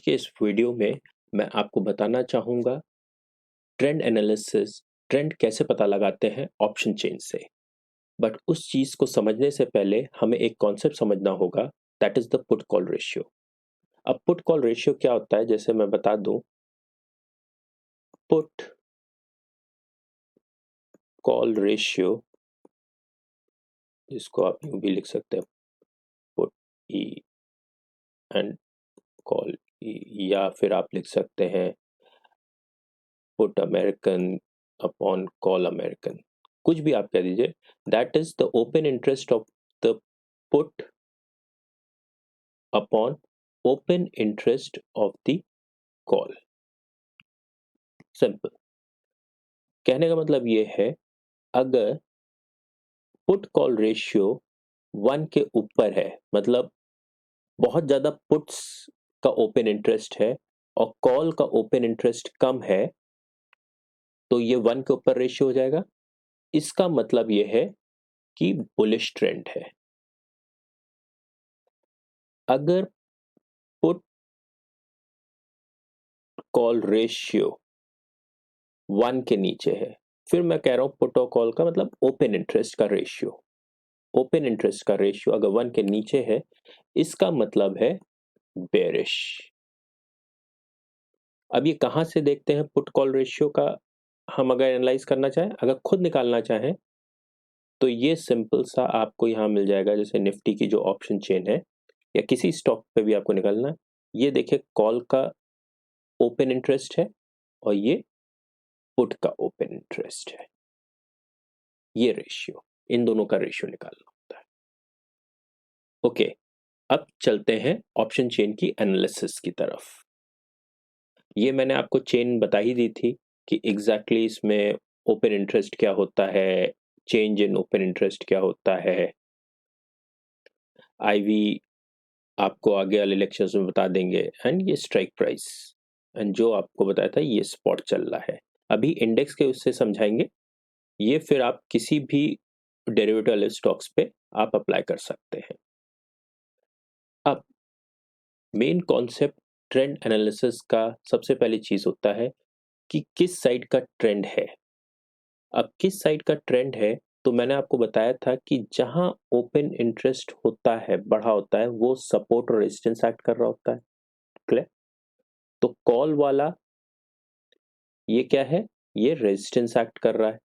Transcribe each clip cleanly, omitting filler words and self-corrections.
के इस वीडियो में मैं आपको बताना चाहूँगा ट्रेंड एनालिसिस, ट्रेंड कैसे पता लगाते हैं ऑप्शन चेन से। बट उस चीज़ को समझने से पहले हमें एक कॉन्सेप्ट समझना होगा, that is the put call ratio. अब पुट कॉल रेशियो क्या होता है, जैसे मैं बता दूं, पुट कॉल रेशियो, जिसको आप यूं भी लिख सकते हैं, पुट ई एंड कॉल ई, या फिर आप लिख सकते हैं put American upon call American, कुछ भी आप कह दीजिए। That is the open interest of the put upon open interest of the call. Simple. कहने का मतलब ये है, अगर पुट कॉल रेशियो 1 के ऊपर है, मतलब बहुत ज्यादा पुट्स का ओपन इंटरेस्ट है और कॉल का ओपन इंटरेस्ट कम है, तो ये 1 के ऊपर रेशियो हो जाएगा। इसका मतलब ये है कि बुलिश ट्रेंड है। अगर पुट कॉल रेशियो 1 के नीचे है, फिर मैं कह रहा हूं पुट और कॉल का मतलब ओपन इंटरेस्ट का रेशियो, ओपन इंटरेस्ट का रेशियो अगर 1 के नीचे है, इसका मतलब है बेरिश। अब ये कहां से देखते हैं पुट कॉल रेशियो का? हम अगर एनालाइज करना चाहें, अगर खुद निकालना चाहें, तो ये सिंपल सा आपको यहां मिल जाएगा। जैसे निफ्टी की जो ऑप्शन चेन है या किसी स्टॉक पे भी आपको निकालना है, ये देखिए कॉल का ओपन इंटरेस्ट है और ये पुट का ओपन इंटरेस्ट है। ये रेशियो, इन दोनों का रेशियो निकालना होता है। ओके, अब चलते हैं ऑप्शन चेन की एनालिसिस की तरफ। ये मैंने आपको चेन बता ही दी थी कि एग्जैक्टली इसमें ओपन इंटरेस्ट क्या होता है, चेंज इन ओपन इंटरेस्ट क्या होता है। आईवी आपको आगे वाले लेक्चर्स में बता देंगे, एंड ये स्ट्राइक प्राइस, एंड जो आपको बताया था ये स्पॉट चल रहा है। अभी इंडेक्स के उससे समझाएंगे, ये फिर आप किसी भी डेरिवेटिव वाले स्टॉक्स पे आप अप्लाई कर सकते हैं। अब मेन कॉन्सेप्ट ट्रेंड एनालिसिस का सबसे पहली चीज होता है कि किस साइड का ट्रेंड है। अब किस साइड का ट्रेंड है, तो मैंने आपको बताया था कि जहां ओपन इंटरेस्ट होता है, बढ़ा होता है, वो सपोर्ट और रेजिस्टेंस एक्ट कर रहा होता है। क्लियर? तो कॉल वाला ये क्या है, ये रेजिस्टेंस एक्ट कर रहा है,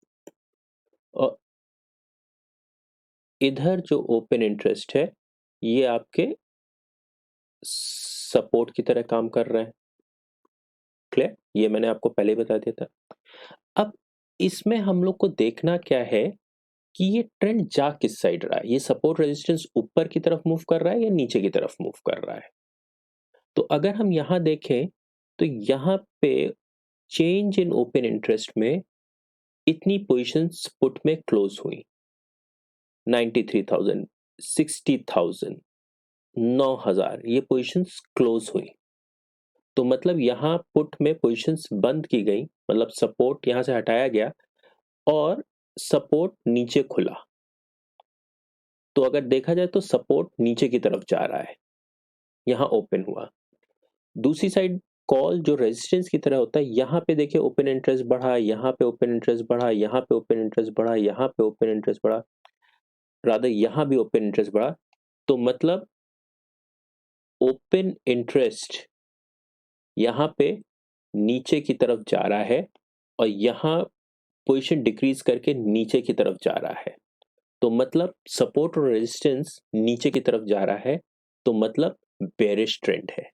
और इधर जो ओपन इंटरेस्ट है ये आपके सपोर्ट की तरह काम कर रहा है। क्लियर? ये मैंने आपको पहले ही बता दिया था। अब इसमें हम लोग को देखना क्या है कि ये ट्रेंड जा किस साइड रहा है, ये सपोर्ट रेजिस्टेंस ऊपर की तरफ मूव कर रहा है या नीचे की तरफ मूव कर रहा है। तो अगर हम यहां देखें, तो यहां पे चेंज इन ओपन इंटरेस्ट में इतनी पोजीशंस पुट में क्लोज हुई, 93,000, 60,000, 9,000, ये पोजीशंस क्लोज हुई। तो मतलब यहां पुट में पोजीशंस बंद की गई, मतलब सपोर्ट यहां से हटाया गया और सपोर्ट नीचे खुला। तो अगर देखा जाए तो सपोर्ट नीचे की तरफ जा रहा है, यहां ओपन हुआ। दूसरी साइड कॉल जो रेजिस्टेंस की तरह होता है, यहां पे देखिए ओपन इंटरेस्ट बढ़ा, यहां पे ओपन इंटरेस्ट बढ़ा, यहां पे ओपन इंटरेस्ट बढ़ा, यहां पे ओपन इंटरेस्ट बढ़ा, रादर यहां भी ओपन इंटरेस्ट बढ़ा। तो मतलब ओपन इंटरेस्ट यहां पे नीचे की तरफ जा रहा है और यहां पोजीशन डिक्रीज करके नीचे की तरफ जा रहा है। तो मतलब सपोर्ट और रेजिस्टेंस नीचे की तरफ जा रहा है, तो मतलब बेरिश ट्रेंड है।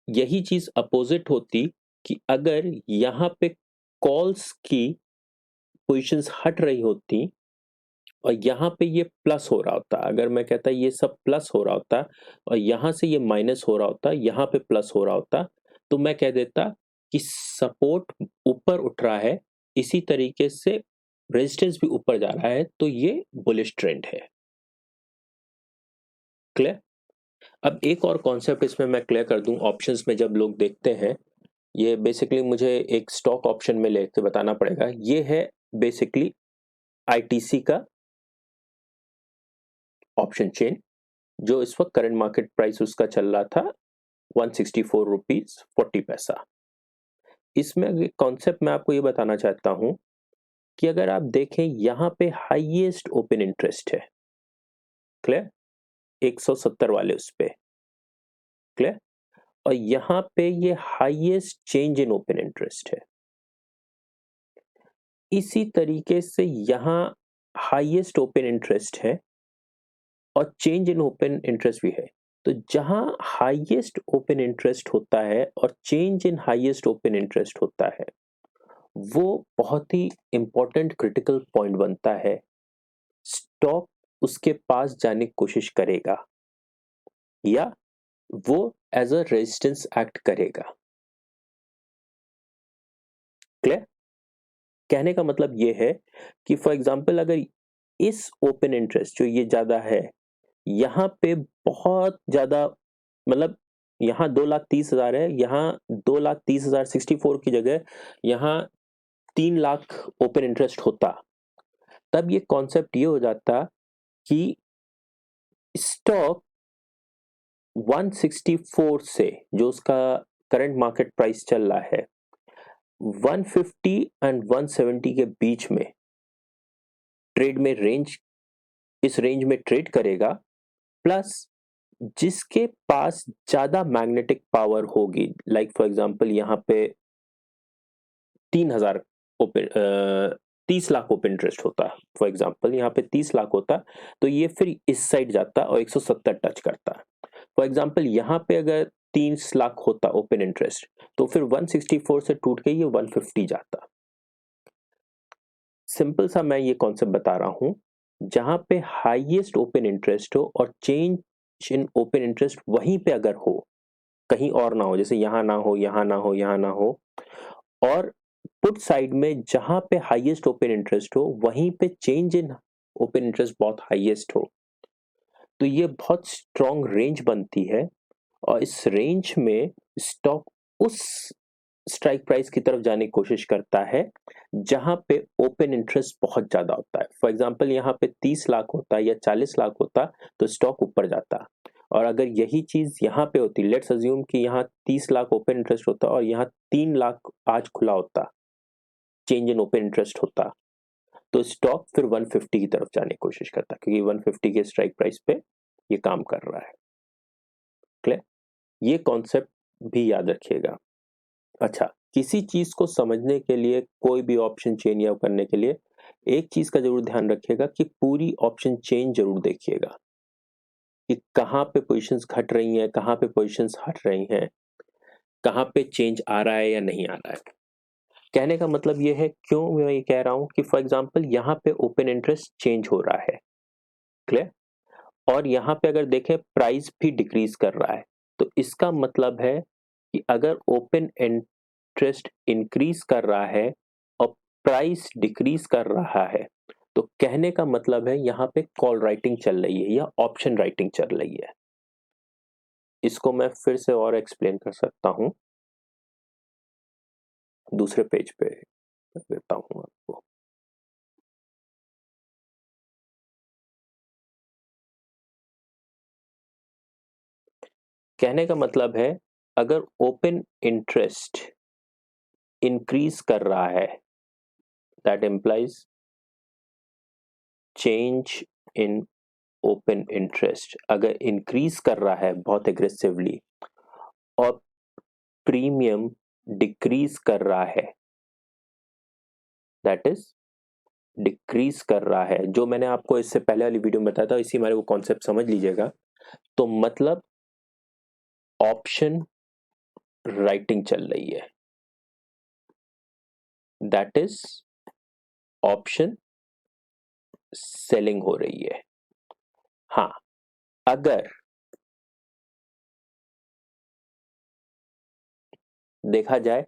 यही चीज अपोजिट होती कि अगर यहां पे कॉल्स की पोजीशंस हट रही होती और यहां पे ये प्लस हो रहा होता, अगर मैं कहता ये सब प्लस हो रहा होता और यहां से ये माइनस हो रहा होता, यहां पे प्लस हो रहा होता, तो मैं कह देता कि सपोर्ट ऊपर उठ रहा है, इसी तरीके से रेजिस्टेंस भी ऊपर जा रहा है, तो ये बुलिश ट्रेंड है। क्लियर? अब एक और कॉन्सेप्ट इसमें मैं क्लियर कर दूं, ऑप्शंस में जब लोग देखते हैं, ये बेसिकली मुझे एक स्टॉक ऑप्शन में लेके बताना पड़ेगा। ये है बेसिकली आईटीसी का ऑप्शन चेन, जो इस वक्त करंट मार्केट प्राइस उसका चल रहा था 164 रुपीज 40 पैसा। इसमें एक कॉन्सेप्ट मैं आपको ये बताना चाहता हूं कि अगर आप देखें यहाँ पे हाईएस्ट ओपन इंटरेस्ट है, क्लियर, 170 वाले उस पे, क्लियर, और यहाँ पे ये highest change in open interest है। इसी तरीके से यहाँ हाईएस्ट ओपन इंटरेस्ट है और चेंज इन ओपन इंटरेस्ट भी है। तो जहां हाईएस्ट ओपन इंटरेस्ट होता है और change in highest open interest होता है, वो बहुत ही इंपॉर्टेंट क्रिटिकल पॉइंट बनता है। स्टॉक उसके पास जाने की कोशिश करेगा या वो एज अ रेजिस्टेंस एक्ट करेगा। क्लियर? कहने का मतलब ये है कि फॉर एग्जांपल अगर इस ओपन इंटरेस्ट जो ये ज्यादा है, यहाँ पे बहुत ज्यादा, मतलब यहाँ 2,30,000 है, यहाँ 2,30,000 64 की जगह यहाँ 3,00,000 ओपन इंटरेस्ट होता, तब ये कॉन्सेप्ट ये हो जाता कि स्टॉक 164 से, जो उसका करंट मार्केट प्राइस चल रहा है, 150 एंड 170 के बीच में ट्रेड में रेंज, इस रेंज में ट्रेड करेगा, प्लस जिसके पास ज्यादा मैग्नेटिक पावर होगी, लाइक फॉर एग्जांपल यहाँ पे 3,000 ओपन 30 लाख ओपन इंटरेस्ट होता, फॉर एग्जांपल यहाँ पे 30 लाख होता, तो ये फिर इस साइड जाता और 170 टच करता। फॉर एग्जांपल यहाँ पे अगर 30 लाख होता ओपन इंटरेस्ट, तो फिर 164 से टूट के ये 150 जाता। सिंपल सा मैं ये कॉन्सेप्ट बता रहा हूं, जहां पे हाईएस्ट ओपन इंटरेस्ट हो और चेंज इन ओपन इंटरेस्ट वहीं पे अगर हो, कहीं और ना हो, जैसे यहाँ ना हो, यहाँ ना हो, यहाँ ना हो, और पुट साइड में जहां पे हाईएस्ट ओपन इंटरेस्ट हो वहीं पे चेंज इन ओपन इंटरेस्ट बहुत हाईएस्ट हो, तो ये बहुत स्ट्रॉन्ग रेंज बनती है। और इस रेंज में स्टॉक उस स्ट्राइक प्राइस की तरफ जाने की कोशिश करता है जहां पे ओपन इंटरेस्ट बहुत ज्यादा होता है। फॉर एग्जांपल यहाँ पे 30 लाख होता या 40 लाख होता तो स्टॉक ऊपर जाता, और अगर यही चीज यहाँ पे होती, लेट्स अज्यूम कि यहाँ 30 लाख ओपन इंटरेस्ट होता और यहाँ 3 लाख आज खुला होता, चेंज इन ओपन इंटरेस्ट होता, तो स्टॉक फिर 150 की तरफ जाने की कोशिश करता, क्योंकि 150 के स्ट्राइक प्राइस पे ये काम कर रहा है। क्लियर? ये कॉन्सेप्ट भी याद रखिएगा। अच्छा, किसी चीज को समझने के लिए, कोई भी ऑप्शन चेन या करने के लिए एक चीज का जरूर ध्यान रखिएगा कि पूरी ऑप्शन चेन जरूर देखिएगा कि कहाँ पे पोजीशंस घट रही हैं, कहाँ पे पोजीशंस हट रही हैं, कहाँ पे चेंज आ रहा है या नहीं आ रहा है। कहने का मतलब ये है, क्यों मैं ये कह रहा हूं कि फॉर एग्जांपल यहाँ पे ओपन इंटरेस्ट चेंज हो रहा है, क्लियर, और यहाँ पे अगर देखें प्राइस भी डिक्रीज कर रहा है, तो इसका मतलब है कि अगर ओपन इंटरेस्ट इंक्रीज कर रहा है और प्राइस डिक्रीज कर रहा है, तो कहने का मतलब है यहाँ पे कॉल राइटिंग चल रही है या ऑप्शन राइटिंग चल रही है। इसको मैं फिर से और एक्सप्लेन कर सकता हूं, दूसरे पेज पे देता हूं आपको। कहने का मतलब है, अगर ओपन इंटरेस्ट इंक्रीज कर रहा है, that implies change in open interest अगर इंक्रीज कर रहा है बहुत एग्रेसिवली और प्रीमियम डिक्रीज कर रहा है, दैट इज डिक्रीज कर रहा है, जो मैंने आपको इससे पहले वाली वीडियो में बताया था, इसी हमारे वो कॉन्सेप्ट समझ लीजिएगा। तो मतलब ऑप्शन राइटिंग चल रही है, दैट इज ऑप्शन सेलिंग हो रही है। हाँ, अगर देखा जाए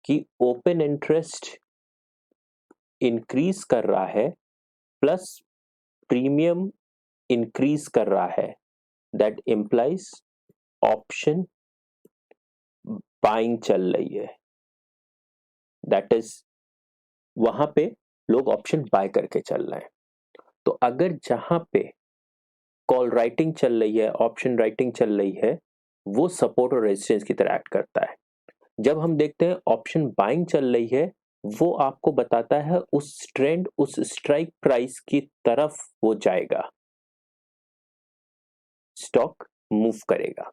कि ओपन इंटरेस्ट इंक्रीज कर रहा है प्लस प्रीमियम इंक्रीज कर रहा है, दैट इंप्लाइज ऑप्शन बाइंग चल रही है, दैट इज वहां पे लोग ऑप्शन बाय करके चल रहे हैं। तो अगर जहां पे कॉल राइटिंग चल रही है, ऑप्शन राइटिंग चल रही है, वो सपोर्ट और रेजिस्टेंस की तरह एक्ट करता है। जब हम देखते हैं ऑप्शन बाइंग चल रही है, वो आपको बताता है उस ट्रेंड, उस स्ट्राइक प्राइस की तरफ वो जाएगा, स्टॉक मूव करेगा।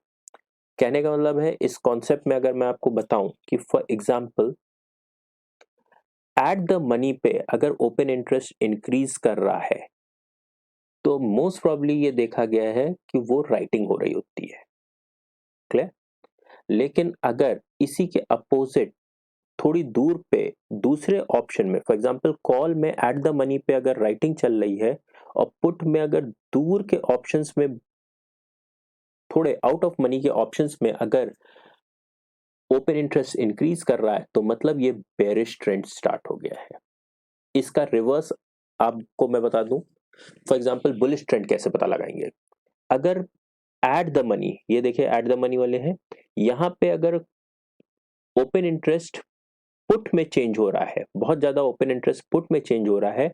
कहने का मतलब है इस कॉन्सेप्ट में अगर मैं आपको बताऊं कि for example at the money पे अगर ओपन इंटरेस्ट इंक्रीज कर रहा है तो मोस्ट प्रॉब्ली ये देखा गया है कि वो राइटिंग हो रही होती है, क्लियर। लेकिन अगर इसी के अपोजिट थोड़ी दूर पे दूसरे ऑप्शन में, फॉर एग्जांपल कॉल में एट द मनी पे अगर राइटिंग चल रही है और पुट में अगर दूर के ऑप्शंस में, थोड़े आउट ऑफ मनी के ऑप्शंस में अगर ओपन इंटरेस्ट इंक्रीज कर रहा है तो मतलब ये बेरिश ट्रेंड स्टार्ट हो गया है। इसका रिवर्स आपको मैं बता दूं, फॉर एग्जांपल बुलिश ट्रेंड कैसे पता लगाएंगे। अगर एट द मनी, ये देखिए एट द मनी वाले हैं, यहां पे अगर ओपन इंटरेस्ट पुट में चेंज हो रहा है, बहुत ज्यादा ओपन इंटरेस्ट पुट में चेंज हो रहा है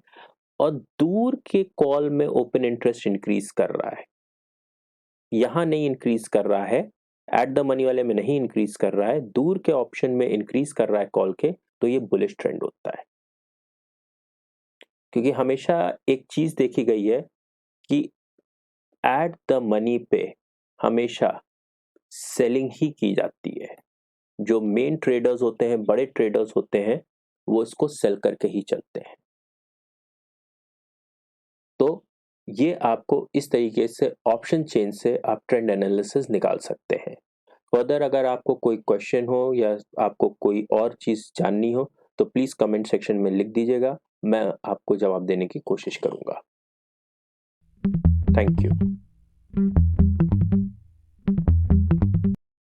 और दूर के कॉल में ओपन इंटरेस्ट इंक्रीज कर रहा है, यहां नहीं इंक्रीज कर रहा है, एट द मनी वाले में नहीं इंक्रीज कर रहा है, दूर के ऑप्शन में इंक्रीज कर रहा है कॉल के, तो ये बुलिश ट्रेंड होता है। क्योंकि हमेशा एक चीज देखी गई है कि एट द मनी पे हमेशा सेलिंग ही की जाती है। जो मेन ट्रेडर्स होते हैं, बड़े ट्रेडर्स होते हैं, वो इसको सेल करके ही चलते हैं। तो ये आपको इस तरीके से ऑप्शन चेन से आप ट्रेंड एनालिसिस निकाल सकते हैं। फर्दर अगर आपको कोई क्वेश्चन हो या आपको कोई और चीज जाननी हो तो प्लीज कमेंट सेक्शन में लिख दीजिएगा, मैं आपको जवाब देने की कोशिश करूंगा। Thank you.